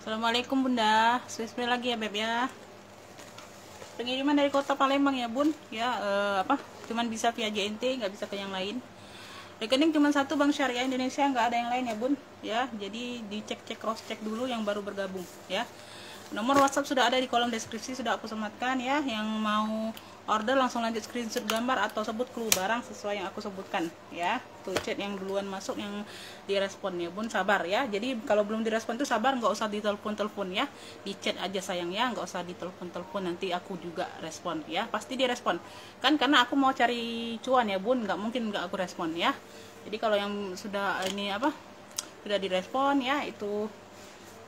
Assalamualaikum Bunda, sore lagi ya Beb ya. Pengiriman dari kota Palembang ya Bun, ya cuman bisa via JNT, nggak bisa ke yang lain. Rekening cuma satu, Bank Syariah Indonesia, nggak ada yang lain ya Bun, ya. Jadi dicek cross check dulu yang baru bergabung ya. Nomor WhatsApp sudah ada di kolom deskripsi, sudah aku sematkan ya. Yang mau order langsung lanjut screenshot gambar atau sebut clue barang sesuai yang aku sebutkan ya. Tuh chat yang duluan masuk yang direspon ya Bun, sabar ya. Jadi kalau belum direspon tuh sabar, nggak usah ditelepon ya. Di chat aja sayang ya, nggak usah ditelepon nanti aku juga respon ya. Pasti direspon. Kan karena aku mau cari cuan ya Bun, nggak mungkin nggak aku respon ya. Jadi kalau yang sudah sudah direspon ya, itu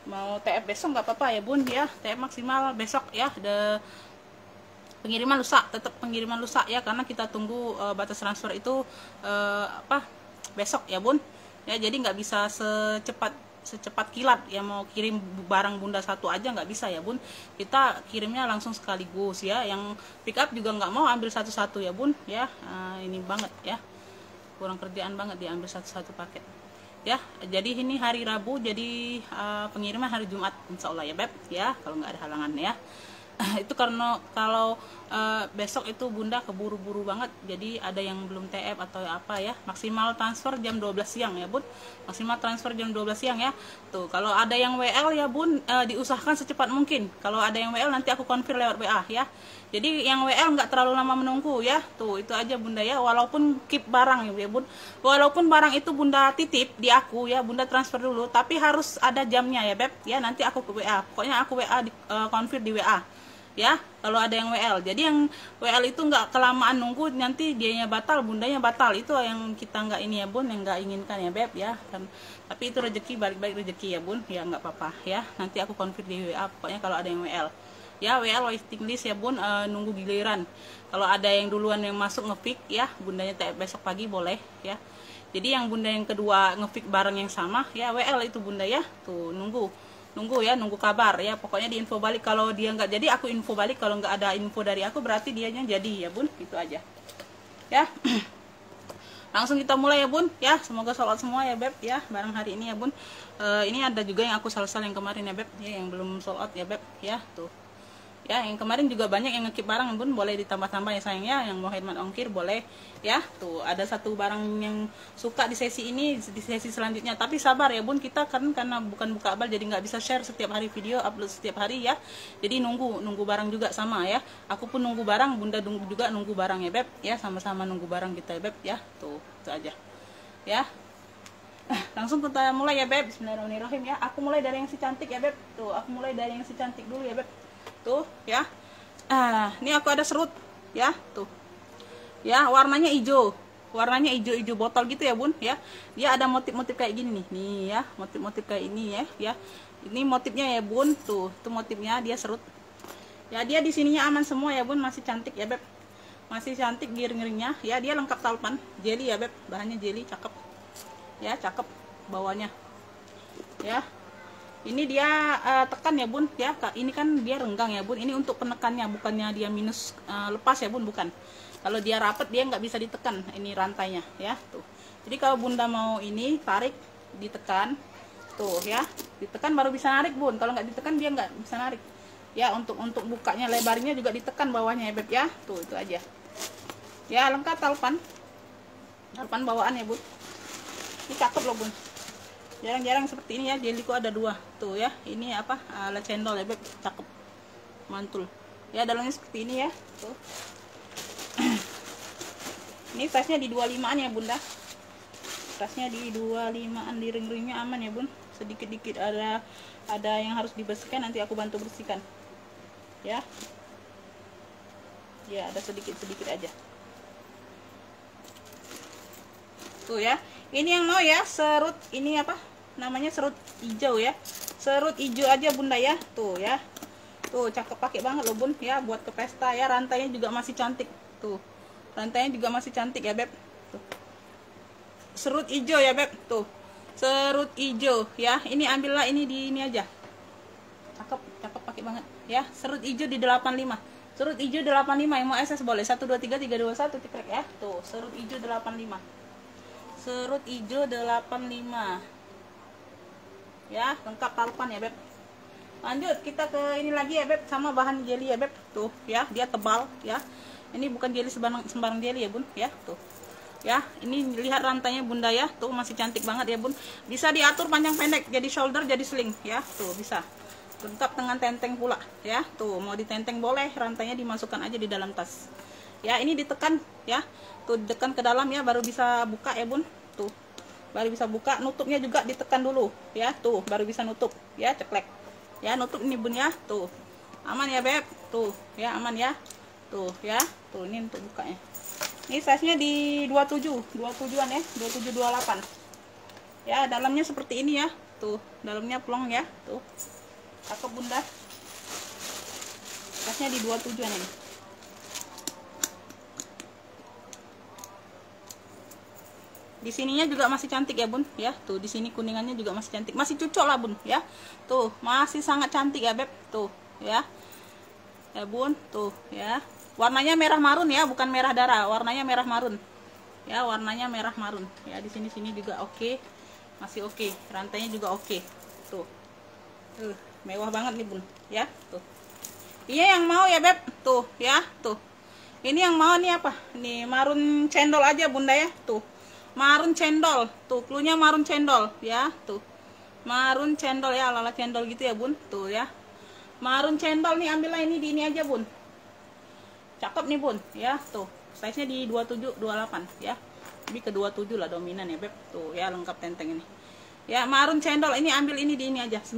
mau TF besok nggak apa-apa ya Bun ya. TF maksimal besok ya. Pengiriman lusa, tetap pengiriman lusa ya, karena kita tunggu batas transfer itu besok ya Bun ya. Jadi nggak bisa secepat kilat ya, mau kirim barang Bunda satu aja nggak bisa ya Bun. Kita kirimnya langsung sekaligus ya. Yang pick up juga nggak mau ambil satu-satu ya Bun ya. Ini banget ya, kurang kerjaan banget diambil satu-satu paket ya. Jadi ini hari Rabu, jadi pengiriman hari Jumat insya Allah ya Beb ya, kalau nggak ada halangan ya. Itu karena kalau besok itu Bunda keburu-buru banget, jadi ada yang belum TF atau apa ya. Maksimal transfer jam 12 siang ya Bun, maksimal transfer jam 12 siang ya. Tuh kalau ada yang WL ya Bun, diusahakan secepat mungkin. Kalau ada yang WL nanti aku konfir lewat WA ya. Jadi yang WL nggak terlalu lama menunggu ya. Tuh itu aja Bunda ya, walaupun keep barang ya Bun, walaupun barang itu Bunda titip di aku ya, Bunda transfer dulu, tapi harus ada jamnya ya Beb ya. Nanti aku ke WA, pokoknya aku WA konfir di WA ya, kalau ada yang WL. Jadi yang WL itu nggak kelamaan nunggu, nanti dianya batal, bundanya batal. Itu yang kita nggak ini ya Bun, yang nggak inginkan ya Beb ya kan. Tapi itu rezeki, balik-balik rezeki ya Bun ya, nggak apa-apa ya. Nanti aku konfir di WA pokoknya kalau ada yang WL ya. WL waiting list ya Bun, nunggu giliran. Kalau ada yang duluan yang masuk ngepick ya, bundanya besok pagi boleh ya. Jadi yang Bunda yang kedua ngepick barang yang sama ya, WL itu Bunda ya. Tuh nunggu ya, nunggu kabar ya. Pokoknya di info balik, kalau dia nggak jadi aku info balik, kalau nggak ada info dari aku berarti dianya jadi ya Bun, gitu aja ya. Langsung kita mulai ya Bun ya, semoga sold out semua ya Beb ya barang hari ini ya Bun. Ini ada juga yang aku salsal yang kemarin ya Beb ya, yang belum sold out ya Beb ya. Tuh ya, yang kemarin juga banyak yang ngekip barang Bun, boleh ditambah-tambah ya sayangnya. Yang mau hemat ongkir boleh ya. Tuh ada satu barang yang suka di sesi ini, di sesi selanjutnya. Tapi sabar ya Bun, kita kan karena bukan buka abal, jadi nggak bisa share setiap hari video, upload setiap hari ya. Jadi nunggu barang juga sama ya. Aku pun nunggu barang, Bunda juga nunggu barang ya Beb ya, sama-sama nunggu barang kita ya Beb ya. Tuh itu aja ya. Langsung kita mulai ya Beb. Bismillahirrahmanirrahim ya. Aku mulai dari yang si cantik ya Beb. Tuh aku mulai dari yang si cantik dulu ya Beb. Tuh ya. Ini aku ada serut ya. Tuh ya, warnanya hijau, warnanya hijau botol gitu ya Bun ya. Dia ada motif-motif kayak gini nih ya, motif-motif kayak ini ya. Ini motifnya ya Bun. Tuh itu motifnya, dia serut ya. Dia di sininya aman semua ya Bun, masih cantik ya Beb, masih cantik giring-giringnya ya. Dia lengkap talpan jelly ya Beb, bahannya jelly, cakep ya, cakep bawahnya ya. Ini dia tekan ya Bun ya. Ini kan dia renggang ya Bun, ini untuk penekannya, bukannya dia minus lepas ya Bun, bukan. Kalau dia rapet dia nggak bisa ditekan, ini rantainya ya. Tuh jadi kalau Bunda mau ini tarik, ditekan tuh ya, ditekan baru bisa narik Bun. Kalau nggak ditekan dia nggak bisa narik ya. Untuk bukanya lebarnya juga ditekan bawahnya ya Beb ya. Tuh itu aja ya, lengkap talpan bawaan ya Bun. Ini cakep loh Bun, jarang-jarang seperti ini ya. Jeliku ada dua tuh ya. Ini apa, ala cendol ya Beb, cakep, mantul ya. Dalamnya seperti ini ya. Tuh ini size-nya di 25an ya Bunda, size-nya di 25an, di ring-ringnya aman ya Bun. Sedikit-dikit ada yang harus dibersihkan, nanti aku bantu bersihkan ya. Ya ada sedikit-sedikit aja tuh ya. Ini yang mau ya serut, ini apa namanya, serut hijau ya, serut hijau aja Bunda ya. Tuh ya, tuh cakep, pakai banget loh Bun ya, buat ke pesta ya. Rantainya juga masih cantik tuh, rantainya juga masih cantik ya Beb. Tuh serut hijau ya Beb, tuh serut hijau ya. Ini ambillah ini di ini aja, cakep pakai banget ya. Serut hijau di 85, serut hijau 85, yang mau SS boleh 123 321 tikrek ya. Tuh serut hijau 85, serut hijau 85 ya, lengkap talpan ya Beb. Lanjut kita ke ini lagi ya beb, sama bahan jelly ya beb. Tuh ya, dia tebal ya. Ini bukan jelly sembarang jelly ya bun ya. Tuh ya, ini lihat rantainya bunda ya. Tuh masih cantik banget ya bun. Bisa diatur panjang pendek, jadi shoulder, jadi sling ya. Tuh bisa. Lengkap dengan tenteng pula ya. Tuh mau ditenteng boleh, rantainya dimasukkan aja di dalam tas. Ya, ini ditekan ya. Tuh ditekan ke dalam ya, baru bisa buka ya bun. Tuh baru bisa buka, nutupnya juga ditekan dulu ya. Tuh baru bisa nutup ya, ceklek ya, nutup ini bun ya. Tuh aman ya beb. Tuh ya, aman ya. Tuh ya, tuh ini untuk bukanya. Ini size nya di 27an ya, 27 28 ya. Dalamnya seperti ini ya. Tuh dalamnya plong ya. Tuh cakep bunda. Size nya di 27an ini. Di sininya juga masih cantik ya bun ya. Tuh di sini kuningannya juga masih cantik, masih cucok lah bun ya. Tuh masih sangat cantik ya beb. Tuh ya, ya bun. Tuh ya, warnanya merah marun ya, bukan merah darah, warnanya merah marun ya, warnanya merah marun ya. Di sini juga oke, masih oke. Rantainya juga oke. Tuh mewah banget nih bun ya. Tuh iya yang mau ya beb. Tuh ya, tuh ini yang mau nih apa nih, marun cendol aja bunda ya. Tuh marun cendol, tuh klunya marun cendol ya. Tuh marun cendol ya, ala-ala cendol gitu ya bun. Tuh ya, marun cendol nih, ambillah ini di ini aja bun. Cakep nih bun ya. Tuh size nya di 27 28 ya, lebih ke 27 lah dominan ya beb. Tuh ya, lengkap tenteng ini ya. Marun cendol ini ambil ini di ini aja 95.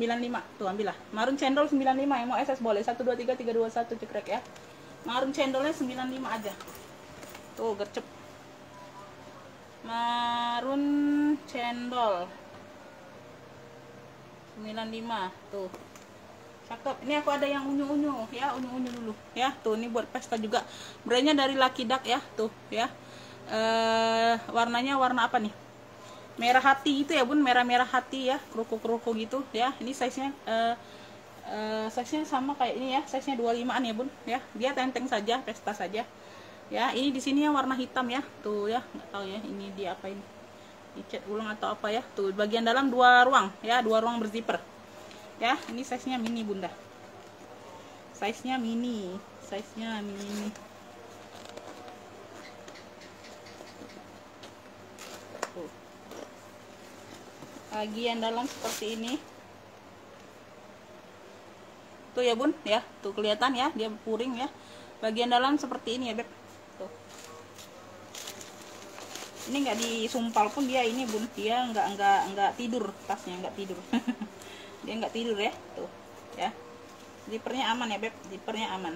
Tuh ambillah marun cendol 95, yang mau SS boleh 1 2 3 3 2 1 cekrek ya. Marun cendolnya 95 aja. Tuh gercep, marun cendol 95. Tuh cakep. Ini aku ada yang unyu-unyu ya, unyu-unyu dulu ya. Tuh ini buat pesta juga, brandnya dari Lucky Duck ya. Tuh ya, warnanya warna apa nih, merah hati gitu ya bun, merah-merah hati ya, keruku-keruku gitu ya. Ini size nya size nya sama kayak ini ya, size nya 25an ya bun ya. Dia tenteng saja, pesta saja ya. Ini di sini yang warna hitam ya. Tuh ya, nggak tahu ya ini dia apa ini, dicat ulang atau apa ya. Tuh bagian dalam 2 ruang ya, 2 ruang berzipper ya. Ini size nya mini bunda, size nya mini, size nya mini. Tuh bagian dalam seperti ini tuh ya bun ya. Tuh kelihatan ya, dia puring ya. Bagian dalam seperti ini ya beb. Tuh ini nggak disumpal pun dia ini bun, dia nggak tidur, tasnya nggak tidur. Dia nggak tidur ya. Tuh ya, zippernya aman ya beb, zippernya aman.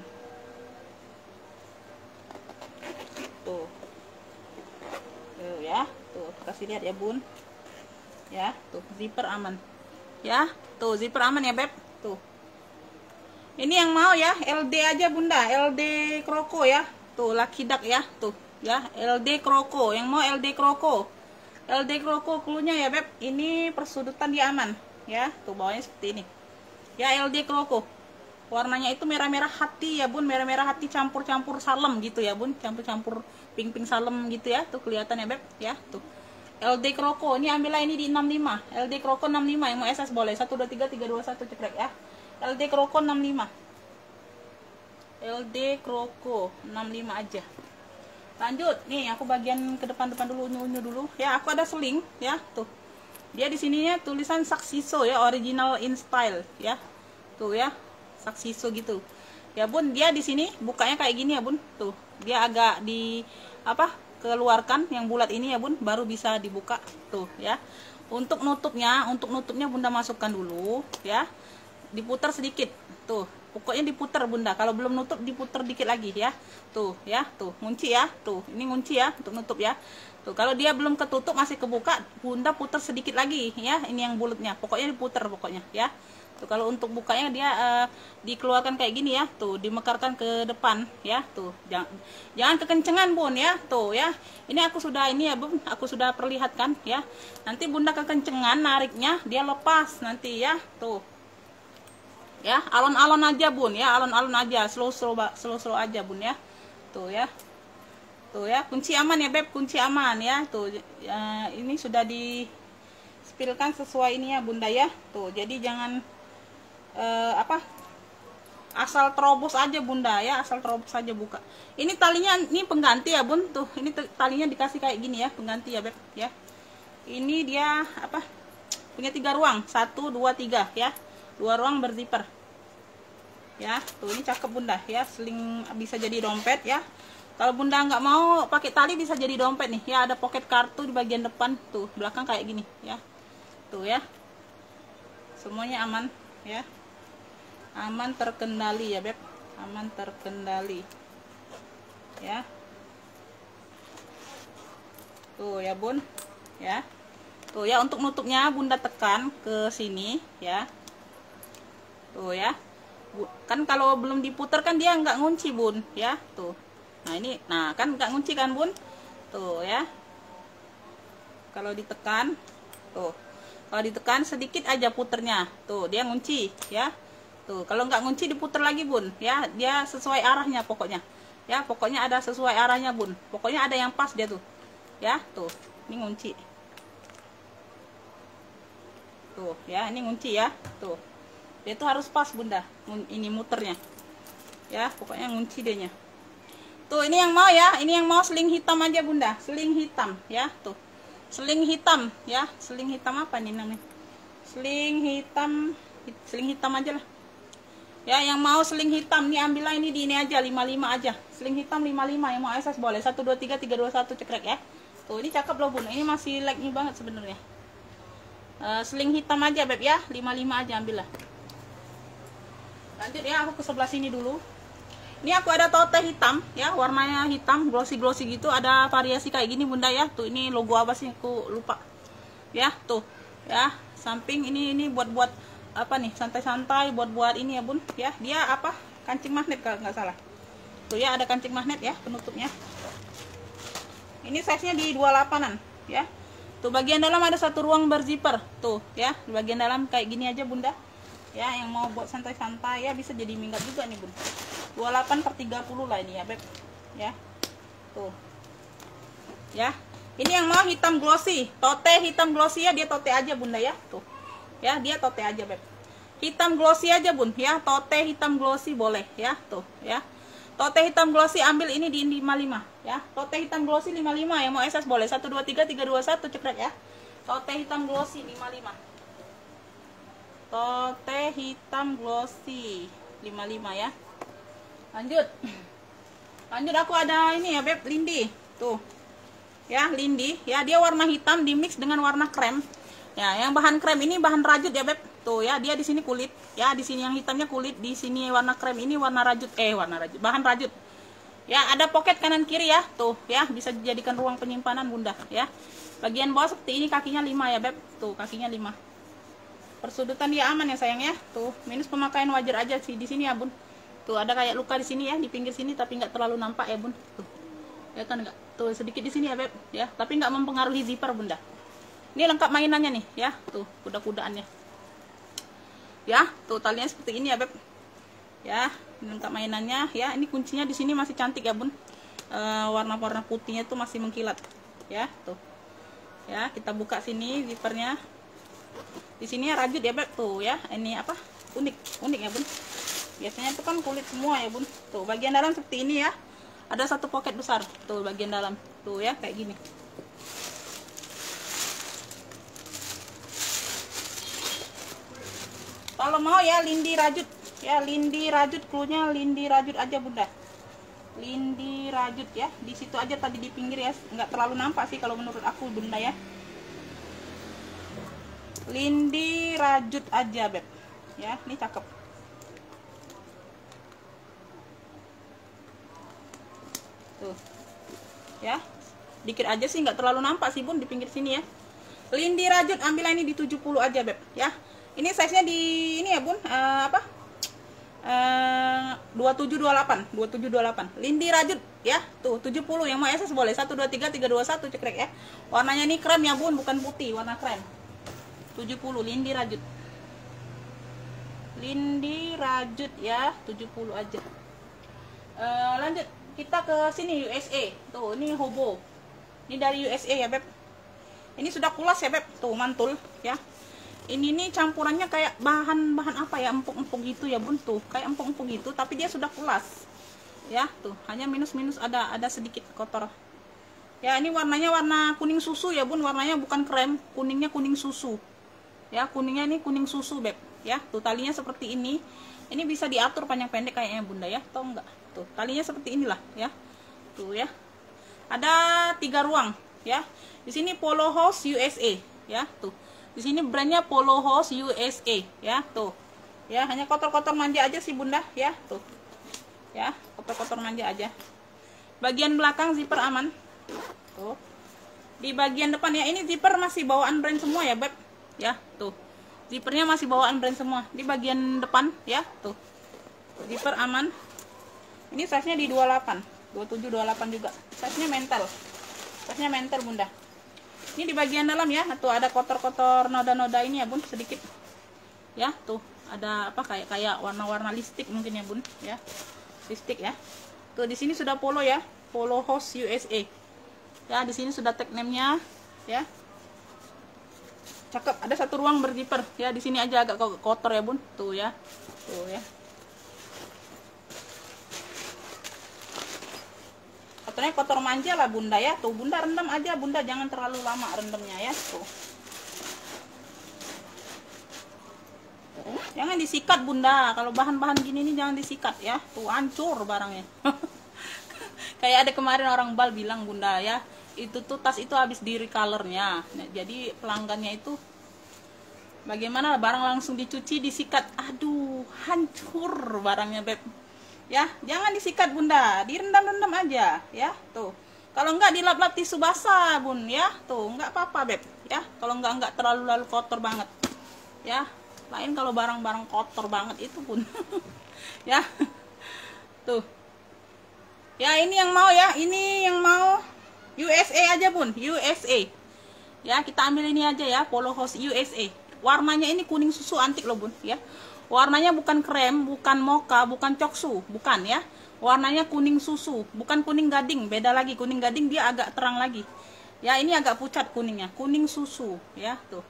Tuh ya, tuh kasih lihat ya bun ya. Tuh zipper aman ya. Tuh zipper aman ya beb. Tuh ini yang mau ya, LD aja bunda, LD Kroko ya. Tuh Lucky Duck ya. Tuh ya, LD Kroko, yang mau LD Kroko, LD Kroko klunya ya beb. Ini persudutan dia aman ya. Tuh bawahnya seperti ini ya, LD Kroko. Warnanya itu merah-merah hati ya bun, merah-merah hati campur-campur salem gitu ya bun, campur-campur pink-pink salem gitu ya. Tuh kelihatan ya beb ya. Tuh LD Kroko, ini ambillah ini di 65, LD Kroko 65, yang mau SS boleh 1 2 3 3 2 1 cekrek ya. LD Kroko 65, LD Kroko 65 aja. Lanjut nih, aku bagian ke depan-depan dulu, unyu-unyu dulu ya. Aku ada seling ya. Tuh dia di sininya tulisan Saxiso ya, original in style ya. Tuh ya, Saxiso gitu ya bun. Dia di sini bukanya kayak gini ya bun. Tuh dia agak di apa, keluarkan yang bulat ini ya bun, baru bisa dibuka. Tuh ya, untuk nutupnya bunda masukkan dulu ya, diputar sedikit. Tuh pokoknya diputar bunda, kalau belum nutup diputar dikit lagi ya. Tuh ya, tuh ngunci ya. Tuh ini ngunci ya untuk nutup ya. Tuh kalau dia belum ketutup masih kebuka, bunda putar sedikit lagi ya. Ini yang bulatnya pokoknya diputar pokoknya ya. Tuh kalau untuk bukanya dia dikeluarkan kayak gini ya. Tuh dimekarkan ke depan ya. Tuh jangan kekencengan bun ya. Tuh ya, ini aku sudah ini ya bun, aku sudah perlihatkan ya. Nanti bunda kekencengan nariknya, dia lepas nanti ya. Tuh ya, alon-alon aja bun ya, alon-alon aja, slow aja bun ya. Tuh ya, tuh ya, kunci aman ya beb, kunci aman ya. Tuh ya, ini sudah di spilkan sesuai ini ya bunda ya. Tuh jadi jangan apa, asal terobos aja bunda ya, asal terobos aja buka. Ini talinya, ini pengganti ya bun, tuh ini talinya dikasih kayak gini ya, pengganti ya beb ya. Ini dia apa, punya 3 ruang, 1 2 3 ya, 2 ruang berzipper ya. Tuh ini cakep bunda ya, seling bisa jadi dompet ya. Kalau bunda nggak mau pakai tali bisa jadi dompet nih ya, ada pocket kartu di bagian depan, tuh belakang kayak gini ya. Tuh ya, semuanya aman ya, aman terkendali ya beb, aman terkendali ya. Tuh ya bun ya. Tuh ya, untuk nutupnya bunda tekan ke sini ya. Tuh ya, kan kalau belum diputar kan dia nggak ngunci bun ya. Tuh, nah ini, nah kan nggak ngunci kan bun. Tuh ya, kalau ditekan, tuh kalau ditekan sedikit aja puternya, tuh dia ngunci ya. Tuh kalau nggak ngunci diputar lagi bun ya, dia sesuai arahnya pokoknya ya, pokoknya ada sesuai arahnya bun, pokoknya ada yang pas dia tuh ya. Tuh ini ngunci, tuh ya, ini ngunci ya. Tuh dia tuh harus pas bunda, ini muternya ya, pokoknya ngunci dia nya. Tuh ini yang mau ya, ini yang mau seling hitam aja bunda, seling hitam ya. Tuh seling hitam ya, seling hitam apa nih namanya, seling hitam aja lah ya. Yang mau seling hitam nih ambillah ini, di ini aja 55 aja, seling hitam 55. Yang mau SS boleh 1 2 3 3 2 1 cekrek ya. Tuh ini cakep loh bun, ini masih like-nya banget sebenarnya. Seling hitam aja beb ya, 55 aja ambillah. Lanjut ya, aku ke sebelah sini dulu. Ini aku ada tote hitam ya, warnanya hitam glossy gitu, ada variasi kayak gini bunda ya. Tuh ini logo apa sih aku lupa ya. Tuh ya, samping ini buat apa nih, santai-santai, buat ini ya bun ya. Dia apa, kancing magnet kalau nggak salah. Tuh ya, ada kancing magnet ya penutupnya. Ini size nya di 28an ya. Tuh bagian dalam ada 1 ruang berzipper tuh ya, di bagian dalam kayak gini aja bunda ya. Yang mau buat santai-santai ya bisa jadi minggat juga nih bun. 28/30 lah ini ya beb ya. Tuh ya, ini yang mau hitam glossy, tote hitam glossy ya, dia tote aja bunda ya. Tuh ya, dia tote aja beb, hitam glossy aja bun ya, tote hitam glossy boleh ya. Tuh ya, tote hitam glossy ambil ini di 55 ya, tote hitam glossy 55. Yang mau SS boleh 1 2 3 3 2 1 cekrek ya. Tote hitam glossy 55, tote hitam glossy 55 ya. Lanjut aku ada ini ya beb, lindi tuh ya, lindi ya, dia warna hitam di mix dengan warna krem ya. Yang bahan krem ini bahan rajut ya beb. Tuh ya, dia di sini kulit ya, di sini yang hitamnya kulit, di sini warna krem, ini warna rajut, bahan rajut ya. Ada pocket kanan kiri ya. Tuh ya, bisa dijadikan ruang penyimpanan bunda ya. Bagian bawah seperti ini, kakinya 5 ya beb. Tuh kakinya 5, persudutan dia aman ya sayang ya. Tuh minus pemakaian wajar aja sih di sini ya bun. Tuh ada kayak luka di sini ya, di pinggir sini, tapi nggak terlalu nampak ya bun. Tuh ya kan, nggak, tuh sedikit di sini ya beb ya, tapi nggak mempengaruhi zipper bunda. Ini lengkap mainannya nih ya. Tuh kuda-kudaannya ya. Tuh talinya seperti ini ya beb ya, ini lengkap mainannya ya. Ini kuncinya di sini masih cantik ya bun, warna-warna putihnya tuh masih mengkilat ya. Tuh ya, kita buka sini zippernya, di sini ya rajut ya beb. Tuh ya, ini apa, unik ya bun, biasanya itu kan kulit semua ya bun. Tuh bagian dalam seperti ini ya, ada 1 pocket besar tuh bagian dalam tuh ya, kayak gini. Kalau mau ya lindi rajut ya, lindi rajut, cluenya lindi rajut aja bunda, lindi rajut ya. Di situ aja tadi di pinggir ya, nggak terlalu nampak sih kalau menurut aku bunda ya. Lindi rajut aja beb ya, ini cakep. Tuh ya, dikit aja sih, nggak terlalu nampak sih bun di pinggir sini ya. Lindi rajut ambil ini di 70 aja beb ya. Ini size nya di ini ya bun, 2728 lindi rajut ya. Tuh 70, yang mau SS boleh 1 2 3 3 2 1 cekrek ya. Warnanya ini krem ya bun, bukan putih, warna krem. 70 lindi rajut, lindi rajut ya, 70 aja. Lanjut kita ke sini, USA. Tuh ini hobo, ini dari USA ya beb. Ini sudah kulas ya beb. Tuh mantul ya, ini nih campurannya kayak bahan-bahan apa ya, empuk-empuk gitu ya bun, tuh kayak empuk-empuk gitu, tapi dia sudah pulas ya. Tuh hanya minus-minus, ada sedikit kotor ya. Ini warnanya warna kuning susu ya bun, warnanya bukan krem, kuningnya kuning susu ya, kuningnya ini kuning susu beb ya. Tuh talinya seperti ini bisa diatur panjang pendek kayaknya bunda ya, atau enggak. Tuh talinya seperti inilah ya. Tuh ya, ada 3 ruang ya. Di sini Polo House USA ya. Tuh di sini brandnya Polo House USA ya. Tuh ya, hanya kotor-kotor manja aja sih bunda ya. Tuh ya, kotor-kotor manja aja. Bagian belakang zipper aman. Tuh di bagian depan ya, ini zipper masih bawaan brand semua ya beb ya. Tuh zippernya masih bawaan brand semua di bagian depan ya. Tuh zipper aman. Ini size nya di 28, 27, 28 juga. Size nya mental, size nya mental bunda. Ini di bagian dalam ya. Tuh ada kotor-kotor noda-noda ini ya bun, sedikit ya. Tuh ada apa, kayak warna-warna lipstick mungkin ya bun ya, lipstick ya. Tuh di sini sudah Polo ya, Polo House USA ya. Di sini sudah tag name-nya ya. Cakep. Ada 1 ruang berzipper ya. Di sini aja agak kotor ya bun. Tuh ya, tuh ya. Kotornya kotor manja lah bunda ya. Tuh bunda rendam aja bunda, jangan terlalu lama rendamnya ya. Tuh jangan disikat bunda, kalau bahan-bahan gini nih jangan disikat ya. Tuh hancur barangnya. Kayak ada kemarin orang bal bilang bunda ya, itu tuh tas itu habis di recolornya. Nah, jadi pelanggannya itu bagaimana barang langsung dicuci disikat, aduh hancur barangnya beb ya. Jangan disikat bunda, direndam-rendam aja ya. Tuh kalau enggak dilap-lap tisu basah bun ya. Tuh enggak apa-apa beb ya, kalau enggak terlalu kotor banget ya. Lain kalau barang-barang kotor banget itu bun. Ya tuh ya, ini yang mau ya, ini yang mau USA aja bun, USA ya. Kita ambil ini aja ya, Polo House USA. Warnanya ini kuning susu antik loh bun ya. Warnanya bukan krem, bukan mocha, bukan coksu, bukan ya. Warnanya kuning susu, bukan kuning gading, beda lagi. Kuning gading dia agak terang lagi ya, ini agak pucat kuningnya, kuning susu ya. Tuh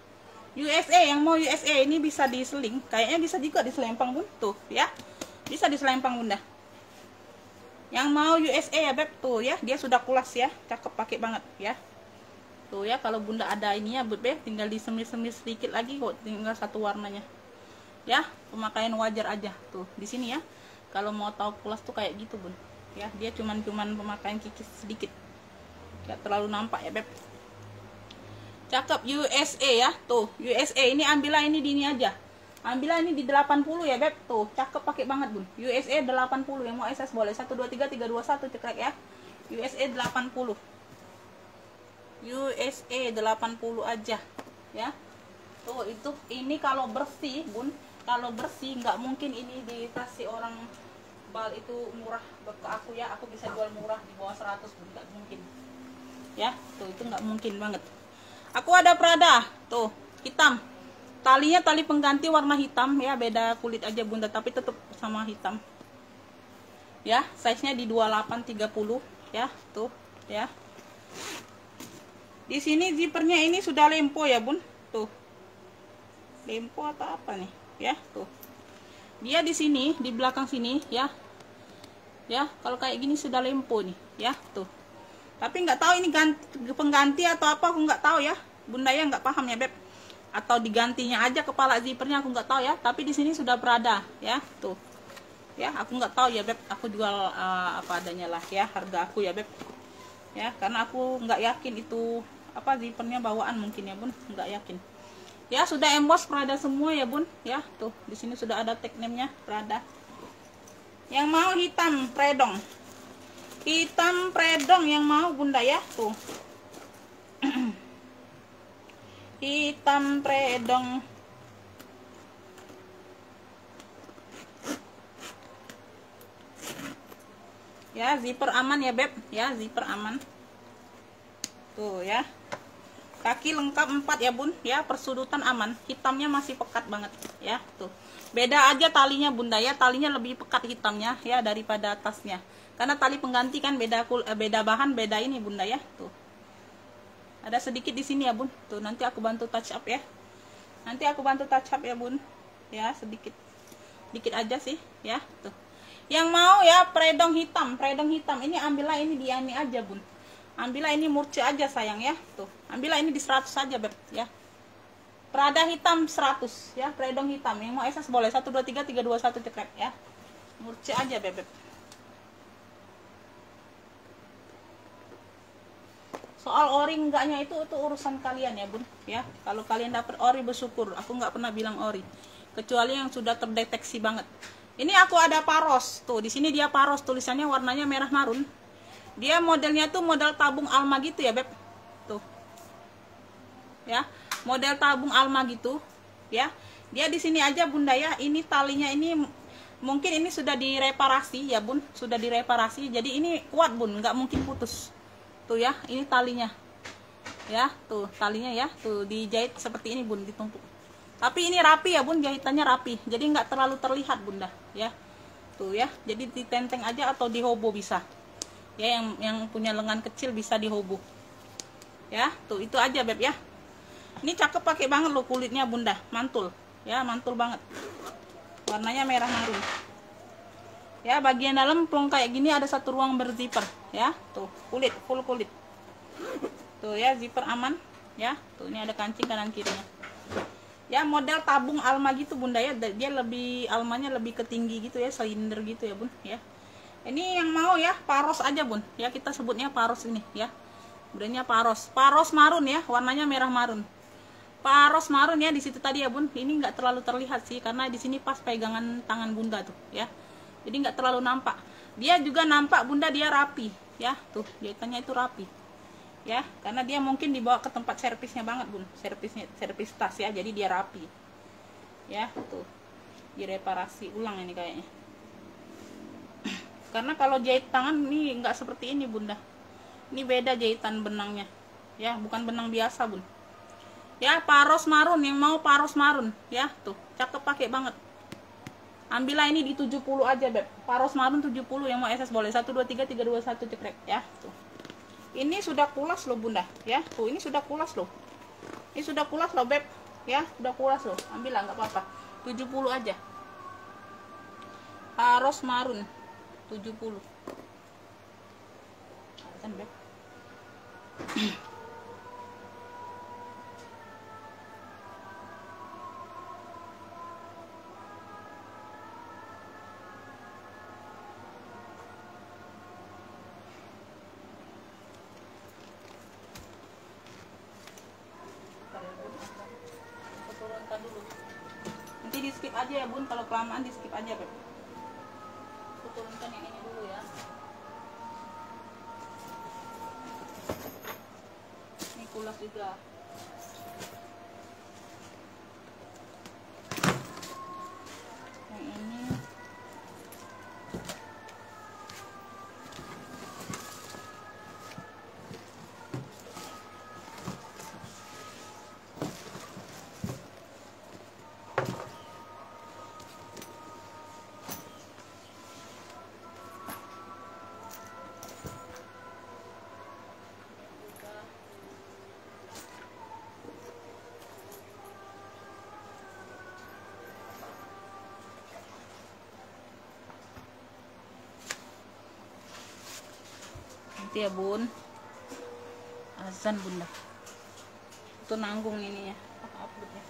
USA, yang mau USA ini bisa diseling, kayaknya bisa juga diselempang bun. Tuh ya, bisa diselempang bunda. Yang mau USA ya beb, tuh ya, dia sudah kulas ya, cakep, pakai banget ya. Tuh ya, kalau bunda ada ininya beb, tinggal disemir-semir sedikit lagi kok, tinggal 1 warnanya ya. Pemakaian wajar aja. Tuh di sini ya, kalau mau tahu kulas tuh kayak gitu bun ya. Dia cuman pemakaian kikis sedikit, gak terlalu nampak ya beb. Cakep USA ya. Tuh USA ini ambillah ini di ini aja, ambillah ini di 80 ya beb. Tuh cakep, pakai banget bun. USA 80, yang mau SS boleh 1 2 3 3 2 1 cekrek ya. USA 80, USA 80 aja ya. Tuh itu, ini kalau bersih bun, kalau bersih nggak mungkin ini dikasih orang bal itu murah ke aku ya. Aku bisa jual murah di bawah 100 bun, nggak mungkin ya. Tuh itu nggak mungkin banget. Aku ada Prada tuh hitam, talinya tali pengganti warna hitam ya, beda kulit aja bunda, tapi tetap sama hitam ya. Size nya di 28 30 ya. Tuh ya, di sini zippernya ini sudah lempo ya bun. Tuh lempo atau apa nih ya. Tuh dia di sini, di belakang sini ya. Ya kalau kayak gini sudah lempo nih ya. Tuh tapi nggak tahu ini pengganti atau apa, aku nggak tahu ya bunda ya, nggak paham ya beb. Atau digantinya aja kepala zippernya, aku nggak tahu ya. Tapi di sini sudah Prada ya. Tuh ya, aku nggak tahu ya beb. Aku jual apa adanya lah ya, harga aku ya beb ya, karena aku nggak yakin itu apa zippernya bawaan mungkin ya bun, nggak yakin ya. Sudah emboss Prada semua ya bun ya. Tuh di sini sudah ada tag name-nya Prada. Yang mau hitam predong, hitam predong yang mau bunda ya. Tuh hitam predong ya. Zipper aman ya beb ya, zipper aman. Tuh ya, kaki lengkap 4 ya bun ya, persudutan aman, hitamnya masih pekat banget ya. Tuh beda aja talinya bunda ya, talinya lebih pekat hitamnya ya daripada atasnya, karena tali pengganti kan beda bahan, beda ini bunda ya. Tuh ada sedikit di sini ya bun. Tuh nanti aku bantu touch up ya, Nanti aku bantu touch up ya bun, ya sedikit dikit aja sih ya. Tuh yang mau ya predong hitam ini ambillah ini di ini aja bun, ambillah ini murce aja sayang ya. Tuh ambillah ini di 100 aja beb ya. Prada hitam 100 ya, predong hitam. Yang mau SS boleh 1 2 3 3 2 1 cekrek ya. Murce aja bebek. Soal ori enggaknya itu urusan kalian ya bun ya. Kalau kalian dapat ori bersyukur. Aku nggak pernah bilang ori, kecuali yang sudah terdeteksi banget. Ini aku ada paros tuh, di sini dia paros, tulisannya warnanya merah marun. Dia modelnya tuh model tabung Alma gitu ya beb. Tuh ya, model tabung Alma gitu ya. Dia di sini aja bunda ya. Ini talinya ini mungkin ini sudah direparasi ya bun, sudah direparasi. Jadi ini kuat bun, nggak mungkin putus. Tuh ya, ini talinya ya. Tuh talinya ya, tuh dijahit seperti ini bun, ditumpuk. Tapi ini rapi ya bun, jahitannya rapi, jadi nggak terlalu terlihat bunda ya. Tuh ya, jadi ditenteng aja atau dihobo bisa ya. Yang punya lengan kecil bisa dihobo ya. Tuh itu aja beb ya. Ini cakep pakai banget loh kulitnya bunda, mantul ya, mantul banget. Warnanya merah marun ya. Bagian dalam plong kayak gini, ada satu ruang berzipper ya. Tuh kulit, full kulit. Tuh ya, zipper aman ya. Tuh ini ada kancing kanan kirinya ya. Model tabung Alma gitu bunda ya. Dia lebih, Almanya lebih ke tinggi gitu ya, silinder gitu ya bun ya. Ini yang mau ya paros aja bun ya, kita sebutnya paros ini ya. Brandnya paros marun ya, warnanya merah marun. Paros marun ya di situ tadi ya bun. Ini nggak terlalu terlihat sih, karena di sini pas pegangan tangan bunda tuh ya. Jadi nggak terlalu nampak. Dia juga nampak bunda, dia rapi ya. Tuh jahitannya itu rapi ya, karena dia mungkin dibawa ke tempat servisnya banget bun, servis tas ya. Jadi dia rapi ya. Tuh direparasi ulang ini kayaknya. Karena kalau jahit tangan ini nggak seperti ini bunda, ini beda jahitan benangnya ya, bukan benang biasa bun ya. Paros marun, yang mau paros marun ya. Tuh cakep pakai banget. Ambillah ini di 70 aja beb, paros marun 70. Yang mau SS boleh 1 2 3 3 2 1 cekrek ya. Tuh ini sudah kulas loh bunda ya. Tuh ini sudah kulas loh, ini sudah kulas loh beb ya, sudah kulas loh. Ambillah nggak apa-apa, 70 aja. Paros marun 70 kan beb. Dulu nanti di skip aja ya bun, kalau kelamaan di skip aja beb. Aku turunkan yang ini dulu ya. Ini kulas juga. Yang ini nanti ya bun, azan bunda itu nanggung ini ya. Upload ya.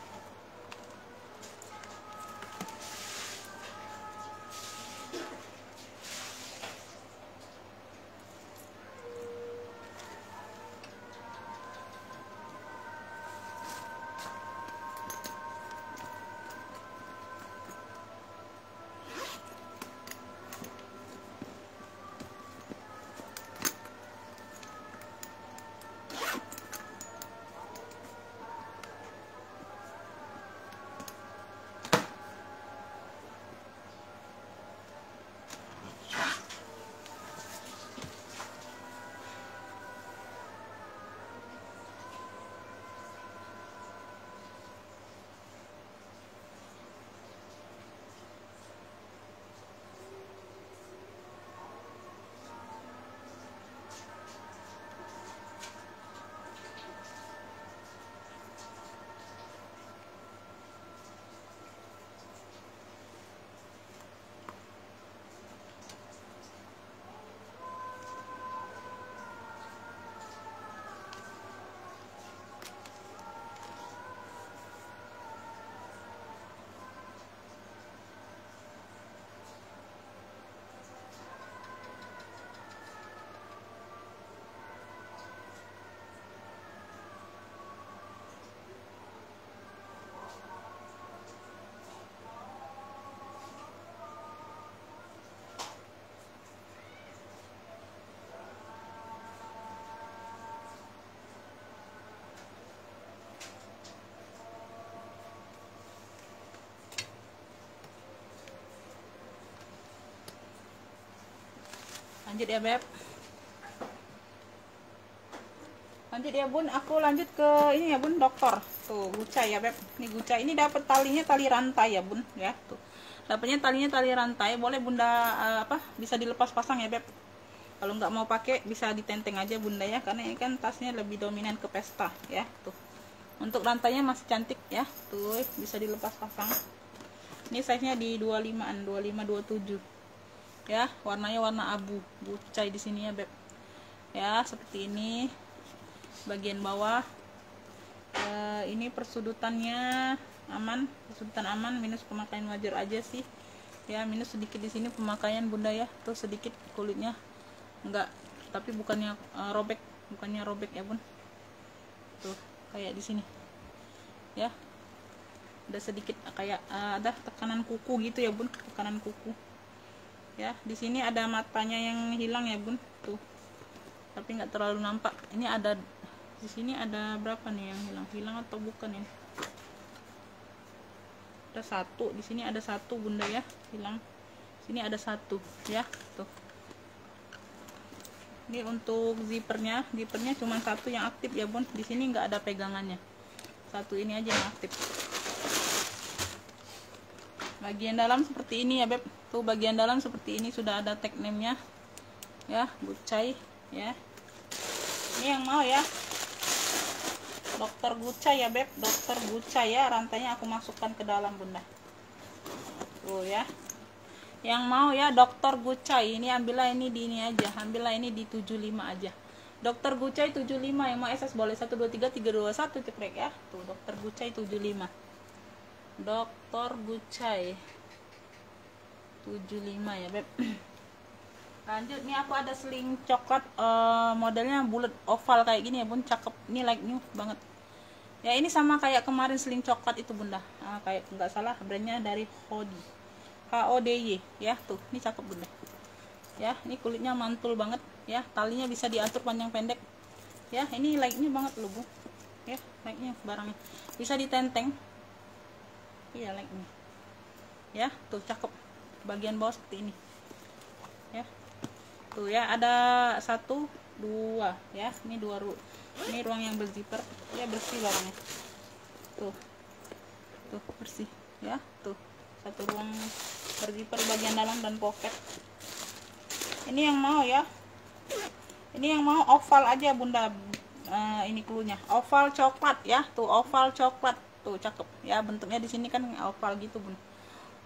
Lanjut ya beb, lanjut ya bun, aku lanjut ke ini ya bun, dokter. Tuh gucai ya beb, ini gucai, ini dapat talinya tali rantai ya bun ya. Tuh dapatnya talinya tali rantai, boleh bunda bisa dilepas pasang ya beb. Kalau nggak mau pakai bisa ditenteng aja bunda ya, karena ini kan tasnya lebih dominan ke pesta ya. Tuh untuk rantainya masih cantik ya, tuh bisa dilepas pasang. Ini size nya di 25an, 25 27 ya, warnanya warna abu, gucai di sini ya beb ya, seperti ini. Bagian bawah ini persudutannya aman, persudutan aman, minus pemakaian wajar aja sih ya, minus sedikit di sini pemakaian bunda ya. Tuh sedikit kulitnya enggak, tapi bukannya robek, bukannya robek ya bun. Tuh kayak di sini ya, ada sedikit kayak ada tekanan kuku gitu ya bun, tekanan kuku ya. Di sini ada matanya yang hilang ya bun, tuh tapi nggak terlalu nampak. Ini ada di sini ada berapa nih yang hilang atau bukan ya? Ada satu di sini, ada satu bunda ya hilang. Sini ada satu ya. Tuh ini untuk zippernya cuma satu yang aktif ya bun. Di sini nggak ada pegangannya, satu ini aja yang aktif. Bagian dalam seperti ini ya beb, tuh bagian dalam seperti ini, sudah ada tag name nya ya, gucai ya. Ini yang mau ya, dokter gucai ya beb, dokter gucai ya, rantainya aku masukkan ke dalam bunda. Tuh ya, yang mau ya dokter gucai ini ambillah ini di ini aja, ambillah ini di 75 aja. Dokter gucai 75, yang mau SS boleh 123 321 cekrek ya. Tuh dokter gucai 75, dokter gucai 75 ya beb. Lanjut nih, aku ada seling coklat, modelnya bulat oval kayak gini ya bun, cakep. Ini like new banget ya, ini sama kayak kemarin seling coklat itu bunda, kayak nggak salah brandnya dari HODY ya. Tuh ini cakep bunda ya, ini kulitnya mantul banget ya, talinya bisa diatur panjang pendek ya. Ini like new banget loh bu ya, like new barangnya bisa ditenteng iya, like new ya. Tuh cakep, bagian bawah seperti ini ya. Tuh ya, ada 1 2 ya, ini ini ruang yang berzipper ya, bersih barangnya. Tuh bersih ya. Tuh satu ruang berzipper bagian dalam dan pocket. Ini yang mau ya, ini yang mau oval aja bunda. Ini cluenya oval coklat ya. Tuh oval coklat, tuh cakep ya, bentuknya di sini kan oval gitu bun,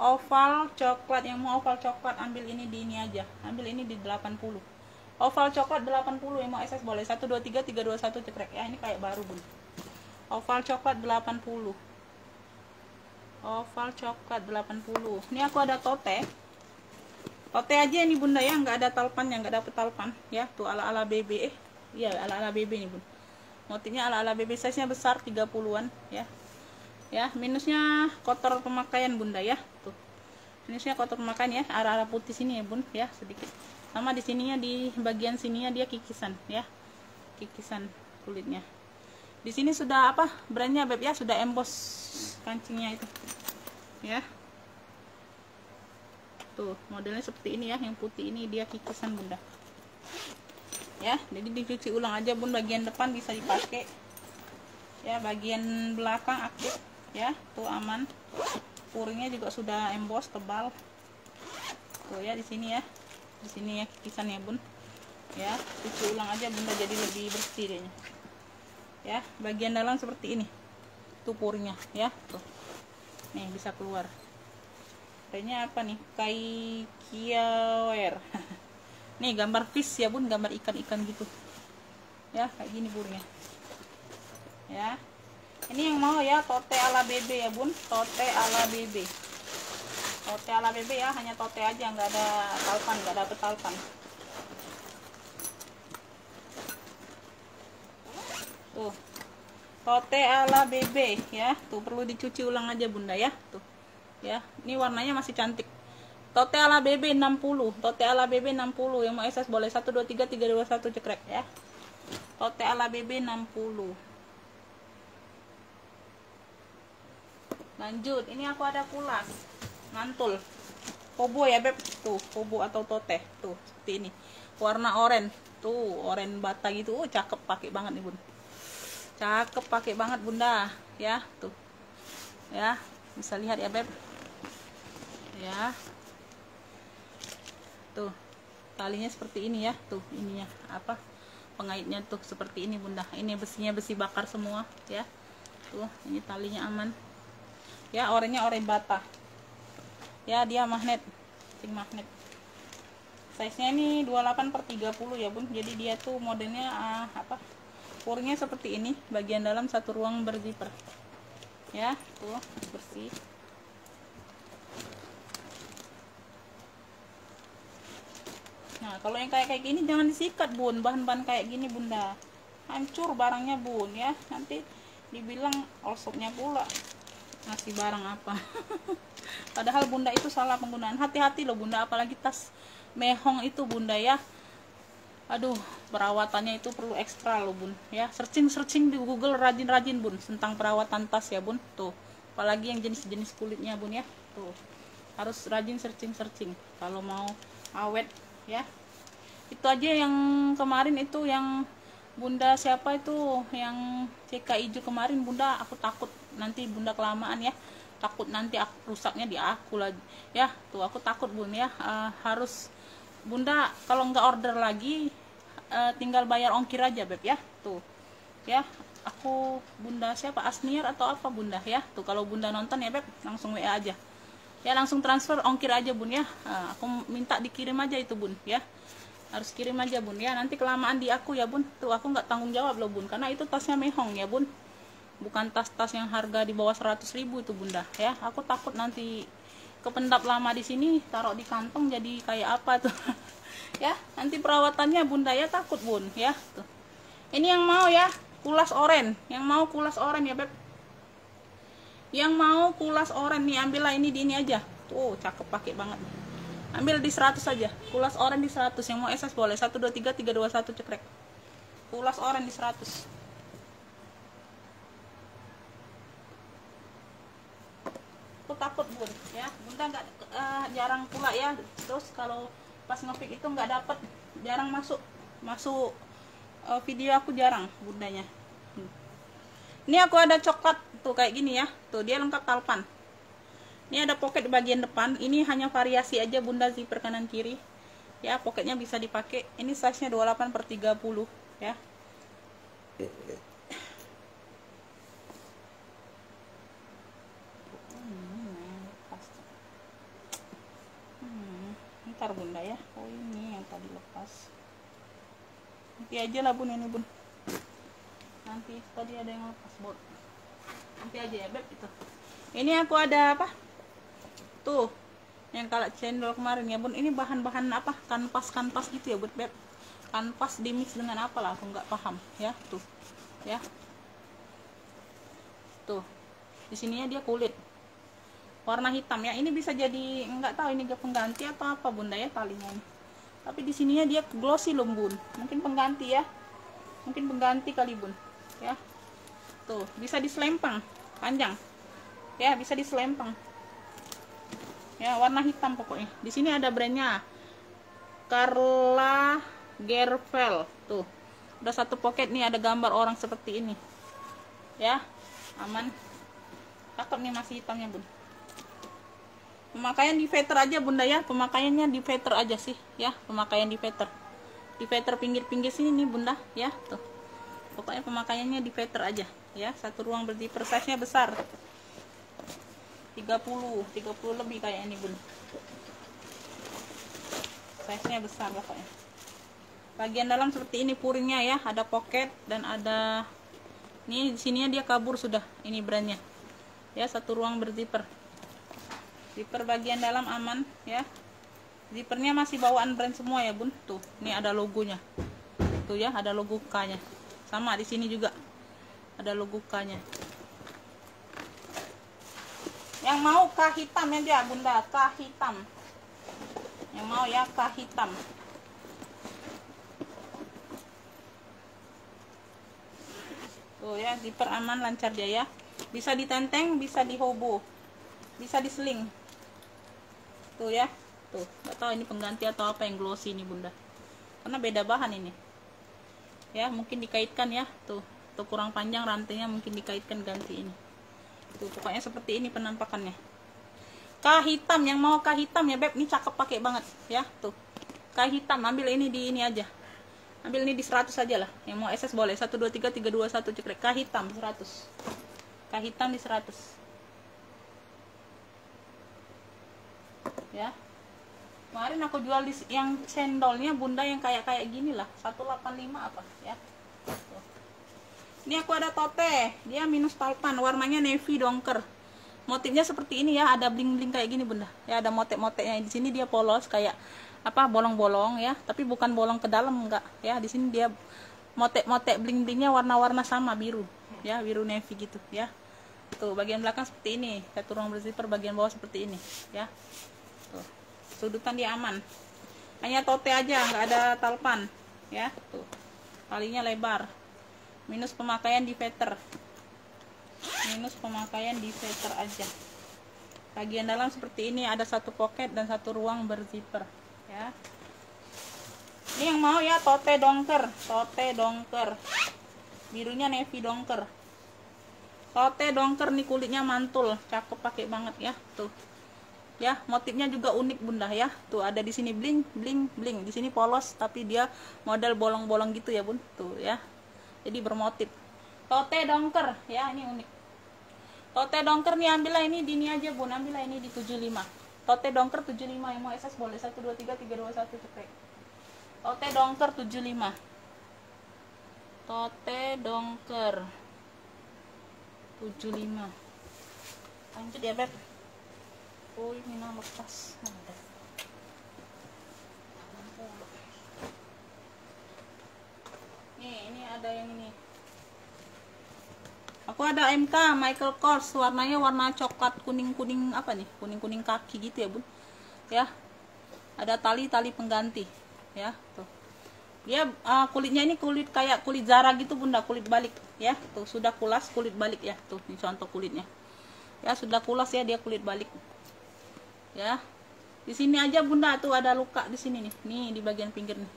oval coklat. Yang mau oval coklat ambil ini di ini aja, ambil ini di 80, oval coklat 80. Yang mau SS boleh 123 321 cekrek ya. Ini kayak baru bun, oval coklat 80, oval coklat 80. Ini aku ada tote aja ini bunda ya, nggak ada talpannya, nggak dapet talpan ya. Tuh ala BB iya, ala BB nih bun, motifnya ala BB, size nya besar 30-an ya. Ya minusnya kotor pemakaian bunda ya. Tuh minusnya kotor pemakaian ya, arah putih sini ya bun ya, sedikit. Sama di sininya, di bagian sininya dia kikisan ya, kikisan kulitnya. Di sini sudah brandnya beb ya, sudah emboss kancingnya itu ya. Tuh modelnya seperti ini ya, yang putih ini dia kikisan bunda ya. Jadi dicuci ulang aja bun, bagian depan bisa dipakai ya, bagian belakang aktif ya. Tuh aman, puringnya juga sudah emboss tebal. Tuh ya di sini ya, di sini ya kikisannya bun ya. Cuci ulang aja bunda, jadi lebih bersih dehnya ya. Bagian dalam seperti ini tuh puringnya ya. Tuh nih bisa keluar. Kayaknya apa nih, Kaikiaware nih gambar fish ya bun, gambar ikan-ikan gitu ya, kayak gini puringnya ya. Ini yang mau ya tote ala BB ya bun, tote ala BB, tote ala BB ya, hanya tote aja, nggak ada talpan, nggak dapet talpan. Tuh tote ala BB ya. Tuh perlu dicuci ulang aja bunda ya. Tuh ya, ini warnanya masih cantik. Tote ala BB 60, tote ala BB 60. Yang mau SS boleh 123 321 cekrek ya. Tote ala BB 60. Lanjut, ini aku ada pula mantul kobo ya beb. Tuh kobo atau tote tuh seperti ini, warna oranye tuh, oranye bata gitu. Cakep pakai banget nih bun, cakep pakai banget bunda ya. Tuh ya, bisa lihat ya beb ya. Tuh talinya seperti ini ya. Tuh ininya apa, pengaitnya tuh seperti ini bunda. Ini besinya besi bakar semua ya. Tuh ini talinya aman ya. Oranye oranye bata ya. Dia magnet, magnet. Size nya ini 28/30 ya bun. Jadi dia tuh modelnya apa, purnya seperti ini. Bagian dalam satu ruang berzipper ya. Tuh bersih. Nah kalau yang kayak gini jangan disikat bun. Bahan-bahan kayak gini bunda, hancur barangnya bun ya. Nanti dibilang all shopnya pula ngasih barang apa. Padahal bunda itu salah penggunaan. Hati-hati loh bunda, apalagi tas mehong itu bunda ya. Aduh, perawatannya itu perlu ekstra loh bun ya. Searching di Google rajin-rajin bun tentang perawatan tas ya bun. Tuh apalagi yang jenis-jenis kulitnya bun ya. Tuh harus rajin searching kalau mau awet ya. Itu aja yang kemarin itu yang bunda siapa itu yang CK hijau kemarin bunda, aku takut nanti bunda kelamaan ya. Takut nanti rusaknya di aku lagi ya. Tuh aku takut bun ya. Harus bunda kalau nggak order lagi tinggal bayar ongkir aja beb ya. Tuh ya, aku bunda siapa, Asniar atau apa bunda ya. Tuh kalau bunda nonton ya beb, langsung WA aja ya, langsung transfer ongkir aja bun ya. Aku minta dikirim aja itu bun ya, harus kirim aja bun ya. Nanti kelamaan di aku ya bun. Tuh aku nggak tanggung jawab loh bun, karena itu tasnya mehong ya bun, bukan tas-tas yang harga di bawah 100.000 itu bunda ya. Aku takut nanti kependap lama di sini, taruh di kantong jadi kayak apa tuh. Ya nanti perawatannya bunda ya, takut bun ya. Tuh ini yang mau ya kulas oren, yang mau kulas oren ya beb, yang mau kulas oren nih ambillah ini di ini aja. Tuh cakep pakai banget, ambil di 100 aja. Kulas oren di 100, yang mau SS boleh 123 321 cekrek. Kulas oren di 100. Aku takut bun ya, bunda nggak jarang pula ya. Terus kalau pas ngepick itu nggak dapet, jarang masuk video aku, jarang bundanya. Ini aku ada coklat tuh kayak gini ya. Tuh dia lengkap talpan. Ini ada pocket di bagian depan. Ini hanya variasi aja bunda, zipper kanan kiri ya. Pocketnya bisa dipakai. Ini size nya 28/30 ya. Ntar bunda ya. Oh ini yang tadi lepas, nanti aja lah bun, ini bun nanti. Tadi ada yang lepas bot, nanti aja ya beb. Itu ini aku ada apa tuh yang kalau cendol kemarin ya bun. Ini bahan-bahan apa, kanvas gitu ya bud beb. Kanvas di mix dengan apa lah, aku nggak paham ya. Tuh ya, tuh di sininya dia kulit warna hitam ya. Ini bisa jadi nggak tahu ini pengganti atau apa bunda ya talinya ini. Tapi di sininya dia glossy loh bun, mungkin pengganti ya, mungkin pengganti kali bun ya. Tuh bisa diselempang panjang ya, bisa diselempang ya, warna hitam pokoknya. Di sini ada brandnya Karla Gervel. Tuh udah satu pocket nih, ada gambar orang seperti ini ya, aman, cakep nih, masih hitamnya bun. Pemakaian di veter aja bunda ya, pemakaiannya di veter aja sih ya, pemakaian di veter pinggir-pinggir sini nih bunda ya. Tuh pokoknya pemakaiannya di veter aja ya. Satu ruang berzipper, size nya besar 30 lebih kayak ini bun, size nya besar pokoknya. Bagian dalam seperti ini puringnya ya, ada pocket dan ada ini. Di sininya dia kabur sudah, ini brandnya ya. Satu ruang berzipper, zipper bagian dalam aman ya. Zippernya masih bawaan brand semua ya bun. Tuh ini ada logonya tuh ya, ada logo K nya sama. Di sini juga ada logo K nya. Yang mau K hitam ya dia bunda, K hitam yang mau ya, K hitam. Tuh ya, zipper aman, lancar dia ya. Bisa ditenteng, bisa dihobo, bisa diseling. Tuh ya, tuh nggak tahu ini pengganti atau apa yang glossy ini bunda. karena beda bahan ini ya. Mungkin dikaitkan ya, tuh kurang panjang rantainya, mungkin dikaitkan ganti ini. Tuh pokoknya seperti ini penampakannya. Kah hitam, yang mau kah hitam ya beb, ini cakep pakai banget ya. Tuh kah hitam, ambil ini di ini aja, ambil ini di 100 aja lah. Yang mau SS boleh 1 2 3 3 2 1 cekrek. Kah hitam 100, kah hitam di 100 ya. Kemarin aku jual di yang cendolnya bunda yang kayak gini lah, 185 apa ya. Tuh. Ini aku ada tote, dia minus talpan, warnanya navy dongker. Motifnya seperti ini ya, ada bling-bling kayak gini bunda. Ya ada motif-motifnya. Di sini dia polos kayak apa, bolong-bolong ya, tapi bukan bolong ke dalam enggak ya. Di sini dia motif-motif bling-blingnya warna-warna sama, biru ya, biru navy gitu ya. Tuh bagian belakang seperti ini, satu ruang berzipper, bagian bawah seperti ini ya. Tuh sudutan dia aman, hanya tote aja, nggak ada talpan ya. Tuh talinya lebar, minus pemakaian di veter, minus pemakaian di veter aja. Bagian dalam seperti ini, ada satu pocket dan satu ruang berzipper ya. Ini yang mau ya, tote dongker, birunya navy dongker, tote dongker nih, kulitnya mantul, cakep pakai banget ya. Tuh ya, motifnya juga unik bunda ya. Tuh ada di sini bling bling bling, di sini polos tapi dia model bolong-bolong gitu ya bun. Tuh ya, jadi bermotif. Tote dongker ya, ini unik. Tote dongker nih, ambillah ini di ini aja bun, ambillah ini di 75. Tote dongker 75, yang mau SS boleh 1 2 3 3 2 1 cekrek. Tote dongker 75, tote dongker 75. Lanjut ya beb. Oh ini nama lepas. Nih ini ada yang ini. Aku ada MK Michael Kors, warnanya warna coklat kuning-kuning apa nih? Kuning-kuning kaki gitu ya bun. Ya. Ada tali pengganti ya. Tuh. Dia kulitnya ini kulit kayak kulit Zara gitu bunda, kulit balik ya. Tuh sudah kulas, kulit balik ya. Tuh ini contoh kulitnya. Ya sudah kulas ya, dia kulit balik. Ya, di sini aja bunda tuh ada luka di sini nih di bagian pinggir nih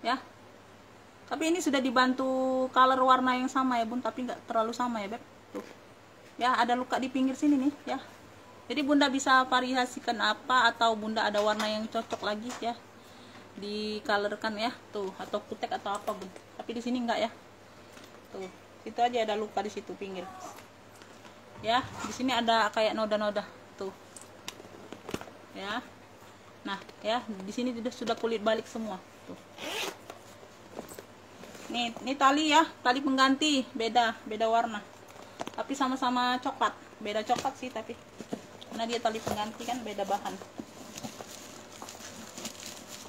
ya. Tapi ini sudah dibantu color warna yang sama ya bun, tapi nggak terlalu sama ya beb. Tuh ya, ada luka di pinggir sini nih ya. Jadi bunda bisa variasikan apa, atau bunda ada warna yang cocok lagi ya, di colorkan ya. Tuh atau kutek atau apa bun, tapi di sini enggak ya. Tuh situ aja ada luka di situ pinggir ya. Di sini ada kayak noda-noda tuh ya. Nah ya, di sini sudah kulit balik semua tuh. Ini tali ya, tali pengganti, beda warna tapi sama-sama coklat, beda coklat sih tapi karena dia tali pengganti kan beda bahan.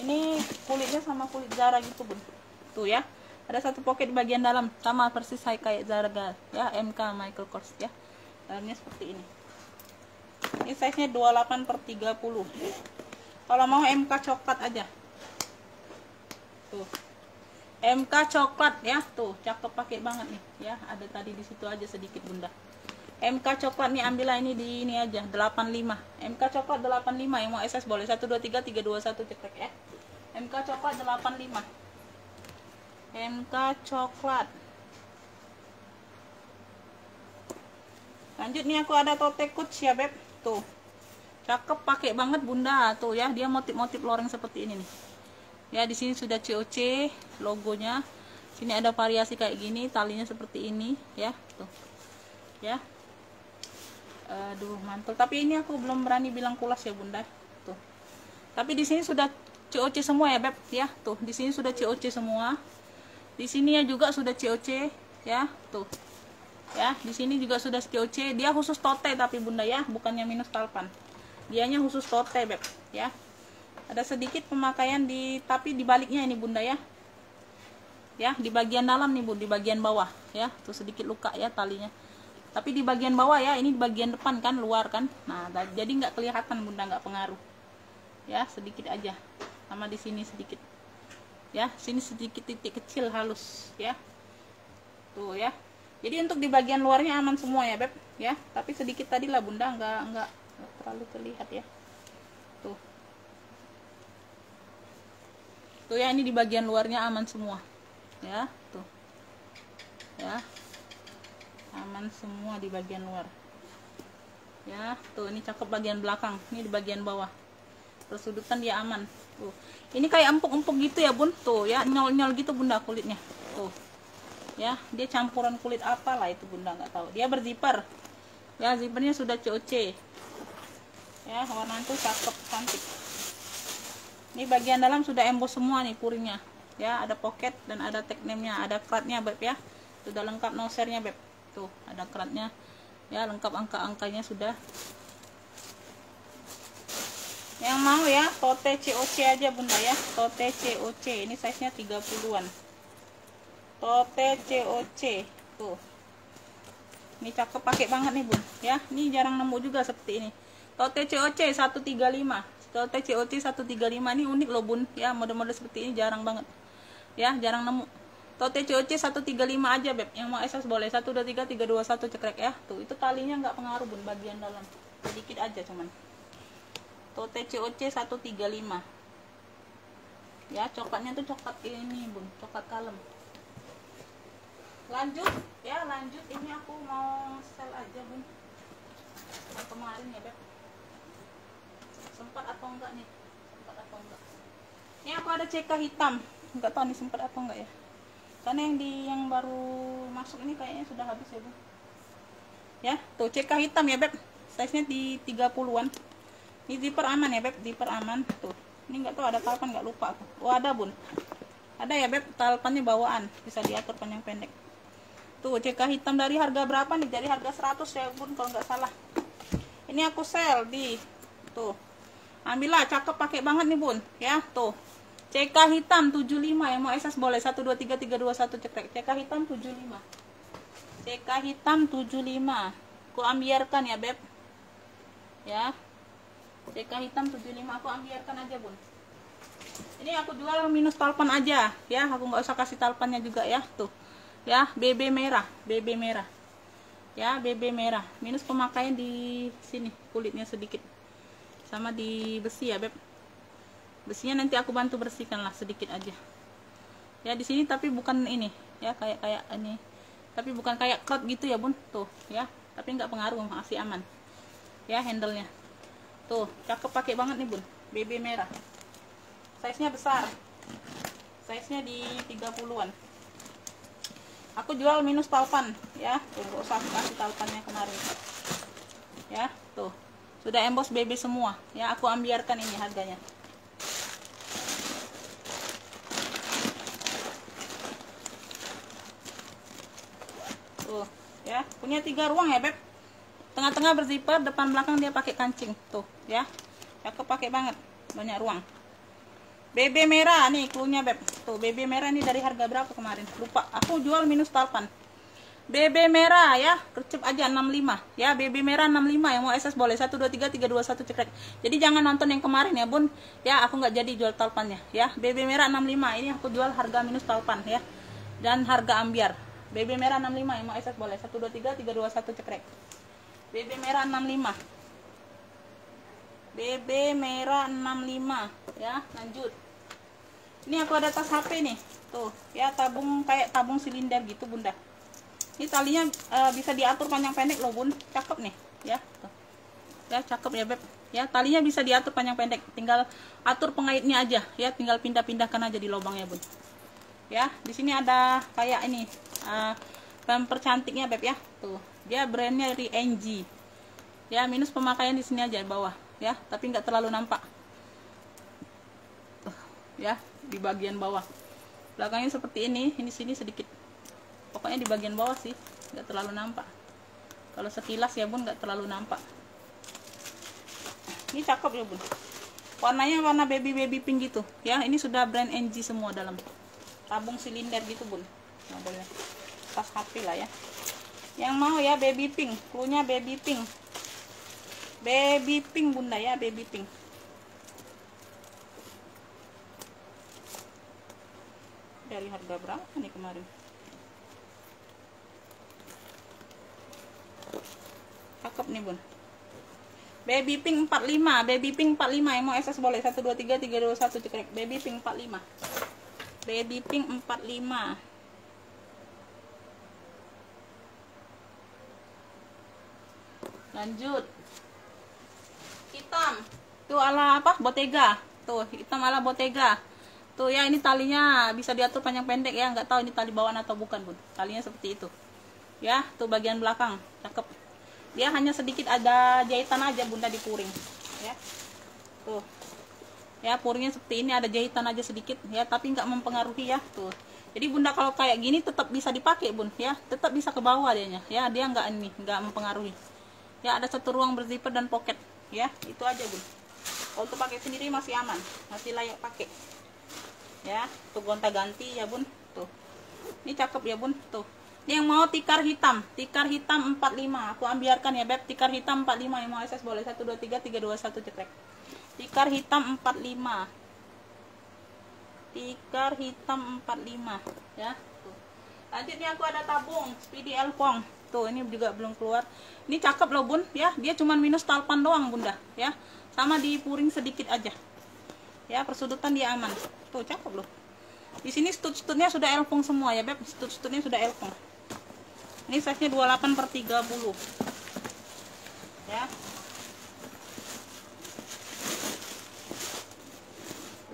Ini kulitnya sama kulit Zara gitu bun. Tuh ya, ada satu pocket di bagian dalam, sama persis kayak Zara ya, MK Michael Kors ya. Dalamnya seperti ini. Ini size nya 28/30. Kalau mau MK coklat aja. Tuh MK coklat ya, tuh cakep pakai banget nih ya. Ada tadi di situ aja sedikit bunda. MK coklat nih, ambillah ini di ini aja 85. MK coklat 85, yang mau SS boleh 1 2 3 3 2 1 cekrek ya. MK coklat 85. MK coklat. Lanjut nih, aku ada tote coach ya beb. Tuh cakep pakai banget bunda. Tuh ya, dia motif-motif loreng seperti ini nih ya. Di sini sudah COC logonya. Sini ada variasi kayak gini, talinya seperti ini ya. Tuh ya, aduh mantul. Tapi ini aku belum berani bilang kulas ya bunda. Tuh tapi di sini sudah COC semua ya beb ya. Tuh di sini sudah COC semua. Di sini ya juga sudah COC ya. Tuh ya, di sini juga sudah COC. Dia khusus tote tapi bunda ya, bukannya minus talpan. Dianya khusus tote beb ya. Ada sedikit pemakaian tapi di baliknya ini bunda ya. Ya, di bagian dalam nih bun, di bagian bawah ya. Tuh sedikit luka ya talinya. Tapi di bagian bawah ya, ini di bagian depan kan, luar kan. Nah, jadi nggak kelihatan bunda, nggak pengaruh. Ya, sedikit aja. Sama di sini sedikit. Ya, sini sedikit titik kecil halus ya. Tuh ya. Jadi untuk di bagian luarnya aman semua ya beb ya, tapi sedikit tadi lah bunda, nggak terlalu terlihat ya. Tuh Tuh ya, ini di bagian luarnya aman semua. Ya, tuh. Ya. Aman semua di bagian luar. Ya, tuh ini cakep bagian belakang. Ini di bagian bawah. Persudutan dia aman. Tuh. Ini kayak empuk-empuk gitu ya, Bun. Tuh ya, nyol-nyol gitu Bunda kulitnya. Tuh. Ya, dia campuran kulit apa lah itu Bunda nggak tahu. Dia berzipper. Ya, zippernya sudah COC. Ya, warna itu cakep, cantik. Ini bagian dalam sudah emboss semua nih puringnya. Ya, ada pocket dan ada tag name-nya, ada kratnya Beb ya. Sudah lengkap nosernya Beb. Tuh, ada kratnya. Ya, lengkap angka-angkanya sudah. Yang mau ya, tote COC aja Bunda ya. Tote COC. Ini size-nya 30-an. Tote COC. Tuh. Ini cakep, pakai banget nih Bun. Ya, ini jarang nemu juga seperti ini. Tote COC 135. Tote COC 135 ini unik loh Bun. Ya, model-model seperti ini jarang banget. Ya, jarang nemu. Tote COC 135 aja Beb. Yang mau SS boleh. 123 321 cekrek ya. Tuh, itu talinya nggak pengaruh Bun bagian dalam. Sedikit aja cuman. Tote COC 135. Ya, coklatnya tuh coklat ini Bun, coklat kalem. Lanjut, ya lanjut. Ini aku mau sel aja Bun. Yang kemarin ya Beb. Sempat atau enggak nih? Sempat atau enggak? Ini aku ada CK hitam. Enggak tahu nih sempat atau enggak ya. Karena yang baru masuk ini kayaknya sudah habis ya Bun. Ya, tuh CK hitam ya Beb. Size-nya di 30-an. Ini zipper aman ya Beb, zipper aman. Tuh. Ini enggak tahu ada talpan enggak, lupa aku. Oh, ada Bun. Ada ya Beb, talpannya bawaan, bisa diatur panjang pendek. Tuh, CK hitam dari harga berapa nih? Dari harga 100 ya Bun kalau nggak salah. Ini aku sel di tuh. Ambillah, cakep, pakai banget nih Bun, ya. Tuh. CK hitam 75, yang mau SS boleh. 123 321 cekrek. CK hitam 75. CK hitam 75. Aku ambiarkan ya Beb. Ya. CK hitam 75 aku ambiarkan aja Bun. Ini aku jual minus talpan aja, ya. Aku nggak usah kasih talpannya juga ya. Tuh. Ya, BB merah, BB merah. Ya, BB merah. Minus pemakaian di sini, kulitnya sedikit. Sama di besi ya, Beb. Besinya nanti aku bantu bersihkan lah sedikit aja. Ya, di sini tapi bukan ini, ya, kayak ini. Tapi bukan kayak cloud gitu ya, Bun. Tuh, ya. Tapi nggak pengaruh, masih aman. Ya, handle-nya. Tuh, cakep, pakai banget nih, Bun. BB merah. Size-nya besar. Size-nya di 30-an. Aku jual minus talpan, ya. Tuh, nggak usah kasih talpannya kemarin. Ya, tuh. Sudah emboss BB semua. Ya, aku ambiarkan ini harganya. Tuh, ya. Punya 3 ruang ya, Beb. Tengah-tengah berzipper, depan belakang dia pakai kancing. Tuh, ya. Cakep, pakai banget. Banyak ruang. BB merah nih cluenya Beb. Tuh, BB merah ini dari harga berapa kemarin? Lupa. Aku jual minus talpan. BB merah ya, kercep aja 65. Ya, BB merah 65, yang mau SS boleh. 123 321 cekrek. Jadi jangan nonton yang kemarin ya, Bun. Ya, aku nggak jadi jual talpannya ya. BB merah 65. Ini aku jual harga minus talpan ya. Dan harga ambiar. BB merah 65, yang mau SS boleh. 123 321 cekrek. BB merah 65. BB merah 65 ya. Lanjut. Ini aku ada tas HP nih. Tuh, ya, tabung kayak tabung silinder gitu, Bunda. Ini talinya bisa diatur panjang pendek loh, Bun. Cakep nih, ya. Tuh. Ya, cakep ya, Beb. Ya, talinya bisa diatur panjang pendek. Tinggal atur pengaitnya aja, ya. Tinggal pindah-pindahkan aja di lubangnya, Bun. Ya, di sini ada kayak ini bumper cantiknya, Beb ya. Tuh. Dia brandnya RNG. Ya, minus pemakaian di sini aja di bawah, ya. Tapi nggak terlalu nampak. Tuh, ya, di bagian bawah. Belakangnya seperti ini sini sedikit. Pokoknya di bagian bawah sih, nggak terlalu nampak. Kalau sekilas ya Bun, nggak terlalu nampak. Ini cakep ya Bun. Warnanya warna baby pink gitu. Ya, ini sudah brand NG semua dalam. Tabung silinder gitu Bun. Modelnya. Tas HP lah ya. Yang mau ya baby pink, cluenya baby pink. Baby pink Bunda ya, baby pink. Dari harga berapa nih kemarin? Cakep nih Bun. Baby pink 45, baby pink 45, yang mau SS boleh. 123 321 cekrek. Baby pink 45. baby pink 45. Lanjut, hitam tuh ala apa, Bottega. Tuh hitam ala Bottega. Tuh ya, ini talinya bisa diatur panjang pendek ya, nggak tahu ini tali bawaan atau bukan bun, talinya seperti itu ya. Tuh bagian belakang cakep, dia hanya sedikit ada jahitan aja bunda di puring ya. Tuh ya, puringnya seperti ini, ada jahitan aja sedikit ya, tapi nggak mempengaruhi ya. Tuh, jadi bunda kalau kayak gini tetap bisa dipakai bun ya, tetap bisa ke bawah dianya ya, dia nggak ini, nggak mempengaruhi ya. Ada satu ruang berzipper dan pocket ya, itu aja bun. Kalau untuk pakai sendiri masih aman, masih layak pakai ya. Tuh gonta-ganti ya bun. Tuh ini cakep ya bun. Tuh ini yang mau tikar hitam 45 aku ambiarkan ya beb. Tikar hitam 45 yang mau SS boleh 1 2 3 3 2 1 cekrek. Tikar hitam 45, tikar hitam 45 ya. Tuh. Lanjutnya aku ada tabung Speedy Elfong. Tuh ini juga belum keluar. Ini cakep loh bun ya, dia cuman minus talpan doang bunda ya, sama di puring sedikit aja ya, persudutan dia aman. Tuh cakep loh. Di sini stud-studnya sudah Elfong semua ya beb, stud-studnya sudah Elfong. Ini size nya 28/30 ya,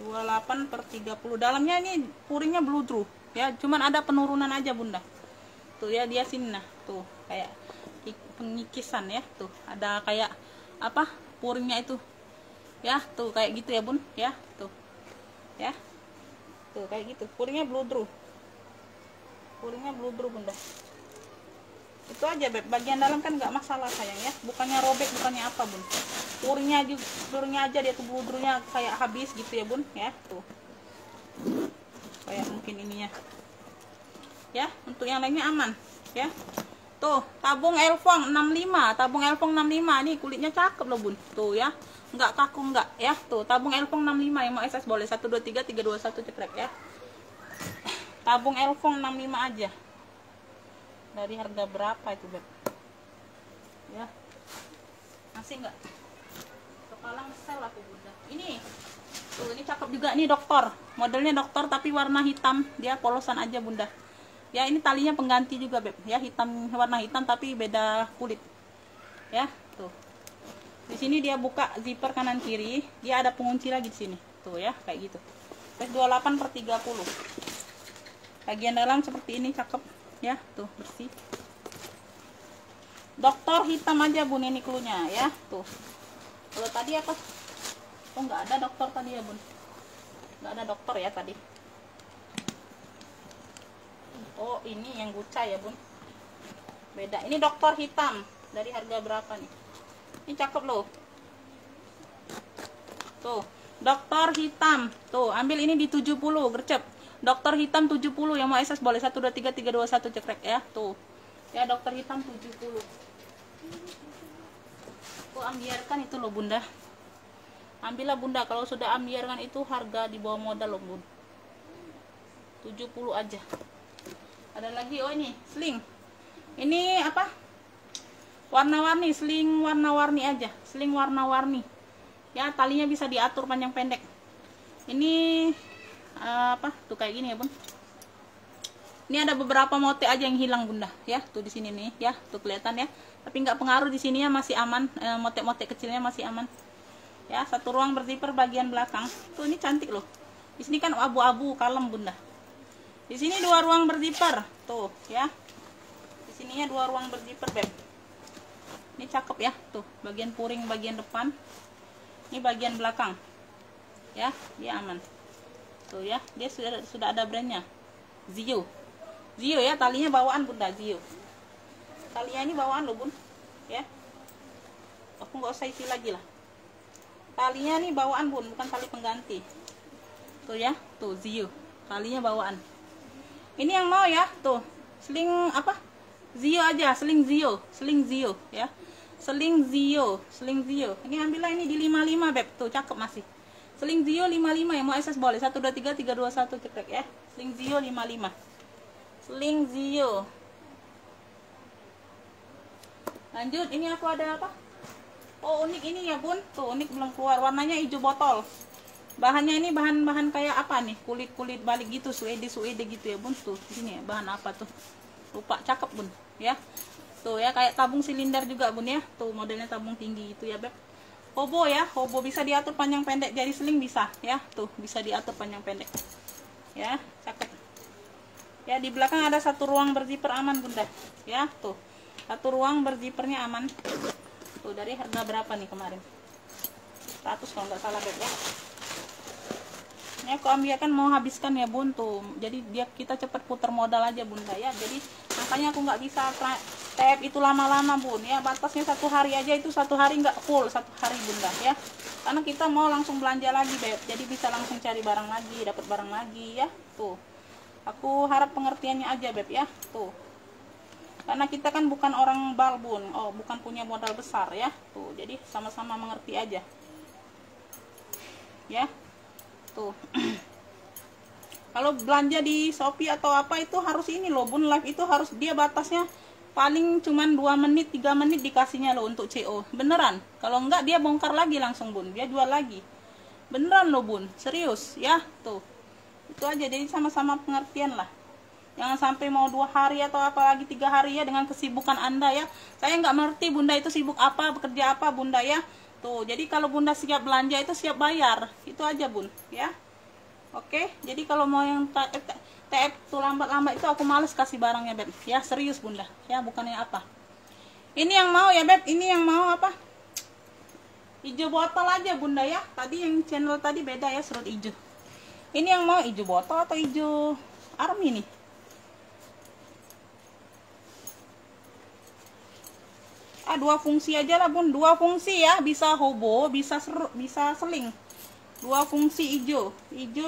28/30. Dalamnya ini puringnya bludru ya, cuman ada penurunan aja bunda. Tuh ya, dia sini nah, tuh kayak pengikisan ya. Tuh ada kayak apa puringnya itu ya, tuh kayak gitu ya bun ya. Tuh ya, tuh kayak gitu, puringnya bludru, bunda. Itu aja beb, bagian dalam kan nggak masalah sayang ya, bukannya robek, bukannya apa bun. Puringnya aja dia tuh bludrunya kayak habis gitu ya bun ya. Tuh kayak mungkin ininya ya. Untuk yang lainnya aman ya. Tuh tabung Elfong 65, nih kulitnya cakep loh bun. Tuh ya, nggak kaku nggak ya. Tuh tabung Elfong 65 yang mau SS boleh 1 2 3 3 2 1 cekrek ya. Tabung Elfong 65 aja. Dari harga berapa itu beb ya, masih nggak kepala ngesel aku bunda. Ini tuh, ini cakep juga nih, doktor, modelnya doktor tapi warna hitam, dia polosan aja bunda ya. Ini talinya pengganti juga beb ya, hitam, warna hitam tapi beda kulit ya. Tuh di sini dia buka zipper kanan kiri, dia ada pengunci lagi di sini tuh ya, kayak gitu. Size 28/30. Bagian dalam seperti ini cakep ya. Tuh bersih, doktor hitam aja bun, ini cluenya ya. Tuh kalau tadi apa, oh nggak ada dokter tadi ya bun, nggak ada dokter ya tadi. Oh ini yang guca ya bun, beda. Ini dokter hitam, dari harga berapa nih? Ini cakep loh. Tuh dokter hitam, tuh ambil ini di 70 gercep. Dokter hitam 70 yang mau SS boleh 1 2 3 3 2 1 cekrek ya. Tuh ya, dokter hitam 70. Aku ambiarkan itu loh bunda, ambillah bunda. Kalau sudah ambiarkan itu harga di bawah modal loh bun, 70 aja. Ada lagi, oh ini sling, ini apa, warna-warni, sling warna-warni aja, sling warna-warni ya. Talinya bisa diatur panjang pendek. Ini apa tuh kayak gini ya bun. Ini ada beberapa motif aja yang hilang bunda ya. Tuh di sini nih ya, tuh kelihatan ya, tapi nggak pengaruh, di sininya masih aman, motif-motif kecilnya masih aman ya. Satu ruang berzipper bagian belakang. Tuh ini cantik loh, di sini kan abu-abu kalem bunda. Di sini 2 ruang berzipper tuh ya, di sininya 2 ruang berzipper beb. Ini cakep ya. Tuh bagian puring bagian depan, ini bagian belakang ya, dia aman. Tuh ya, dia sudah ada brandnya, Zio ya. Talinya bawaan bunda, Zio. Talinya ini bawaan loh bun ya, aku nggak usah isi lagi lah. Talinya nih bawaan bun, bukan tali pengganti. Tuh ya, tuh Zio, talinya bawaan. Ini yang mau ya, tuh sling apa, Zio aja, sling Zio ya, sling Zio. Ini ambillah ini di 55 beb. Tuh cakep masih. Sling Zio 55 yang mau SS boleh 1 2 3 3 2 1 cekrek ya. Sling Zio 55. Sling Zio. Lanjut, ini aku ada apa? Oh unik ini ya bun. Tuh unik belum keluar, warnanya hijau botol. Bahannya ini bahan-bahan kayak apa nih, kulit-kulit balik gitu, suede gitu ya bun. Tuh sini ya, bahan apa tuh, lupa, cakep bun ya. Tuh ya, kayak tabung silinder juga bun ya. Tuh modelnya tabung tinggi itu ya beb. Hobo ya, hobo bisa diatur panjang pendek, jadi seling bisa ya. Tuh bisa diatur panjang pendek ya, cakep ya. Di belakang ada satu ruang berzipper aman bunda ya. Tuh satu ruang berzippernya aman. Tuh dari harga berapa nih kemarin, 100 kalau nggak salah beb ya. Ini aku ambilkan mau habiskan ya bun. Tuh jadi kita cepat putar modal aja bunda ya. Jadi makanya aku nggak bisa tap itu lama-lama bun ya. Batasnya 1 hari aja, itu 1 hari nggak full 1 hari bunda ya. Karena kita mau langsung belanja lagi beb, jadi bisa langsung cari barang lagi, dapat barang lagi ya. Tuh aku harap pengertiannya aja beb ya. Tuh karena kita kan bukan orang bal bun, bukan punya modal besar ya. Tuh jadi sama-sama mengerti aja ya. Tuh kalau belanja di Shopee atau apa itu harus ini loh bun, live itu harus dia batasnya paling cuman 2 menit 3 menit dikasihnya loh untuk CO, beneran. Kalau enggak dia bongkar lagi langsung bun, dia jual lagi beneran loh bun, serius ya. Tuh itu aja, jadi sama-sama pengertian lah. Jangan sampai mau 2 hari atau apalagi 3 hari ya, dengan kesibukan anda ya. Saya nggak mengerti bunda itu sibuk apa, bekerja apa bunda ya. Tuh jadi kalau bunda siap belanja itu siap bayar, itu aja bun ya. Oke, jadi kalau mau yang TF tuh lambat-lambat itu aku males kasih barangnya beb ya, serius bunda ya, bukannya apa. Ini yang mau ya beb, ini yang mau apa, hijau botol aja bunda ya. Tadi yang channel tadi beda ya, serut hijau. Ini yang mau hijau botol atau hijau army nih? Dua fungsi aja lah bun, 2 fungsi ya, bisa hobo, bisa seling. 2 fungsi hijau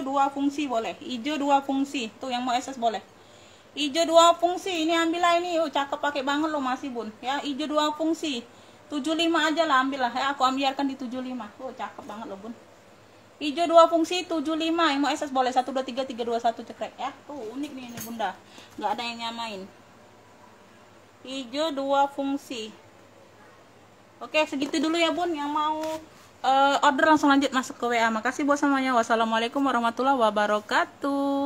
2 fungsi boleh, hijau 2 fungsi. Tuh yang mau SS boleh hijau 2 fungsi, ini ambil lah ini. Cakep pakai banget loh masih bun ya, hijau 2 fungsi 75 aja lah, ambil lah ya, aku ambilkan di 75. Cakep banget loh bun, hijau 2 fungsi 75. Yang mau SS boleh, 1 2 3 3 2 1 cekrek ya. Tuh unik nih ini bunda, nggak ada yang nyamain. Hijau 2 fungsi. Oke segitu dulu ya bun, yang mau order langsung lanjut masuk ke WA. Makasih buat semuanya. Wassalamualaikum warahmatullahi wabarakatuh.